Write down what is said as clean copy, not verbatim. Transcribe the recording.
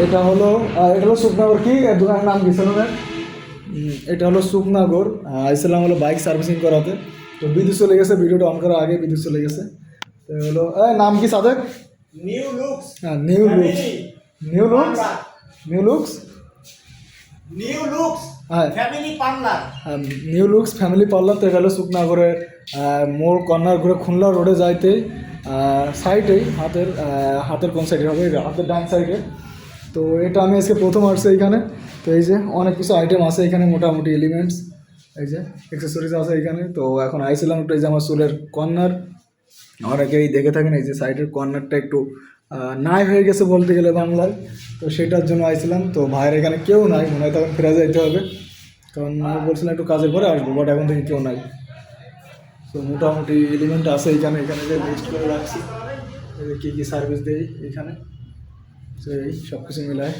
এটা হলো সুখনগর। কি দোকানের নাম কি সেলুনের? এটা হলো সুখনগর। আইসালাম হলো বাইক সার্ভিসিং করাতে। তো বিদ্যুৎ চলে গেছে, ভিডিওটা অন করার আগে বিদ্যুৎ চলে গেছে। তো হলো নাম কি সাদেক? New looks. হ্যাঁ, new looks. New looks new looks new looks হ্যাঁ, family parlour. New looks family parlour. তো এটা হলো সুখনগরে মোড় কর্নার ঘুরে খুলনা রোডে যাইতে সাইডেই হাতের কোন সাইডে হবে? হাতের ডান সাইডে। তো এটা আমি আজকে প্রথম আসছি এইখানে। তো এই যে অনেক কিছু আইটেম আছে এখানে, মোটামুটি এলিমেন্টস, এই যে অ্যাক্সেসরিজ আছে এখানে। তো এখন আইছিলাম একটু, এই যে আমার চুলের কর্নার, অনেকেই দেখে থাকেন এই যে সাইডের কর্নারটা একটু নাই হয়ে গেছে বলতে গেলে বাংলায়। তো সেটার জন্য আইছিলাম। তো ভাইয়ের এখানে কেউ নাই, মনে হয় তখন ফেরা যাইতে হবে, কারণ আমি বলছিলাম একটু কাজের পরে আসবো, বাট এখন থেকে কেউ নাই। তো মোটামুটি এলিমেন্ট আছে এখানে যে লিস্ট করে রাখছি কী কী সার্ভিস দেই এখানে। তো এই সব কিছু মিলায়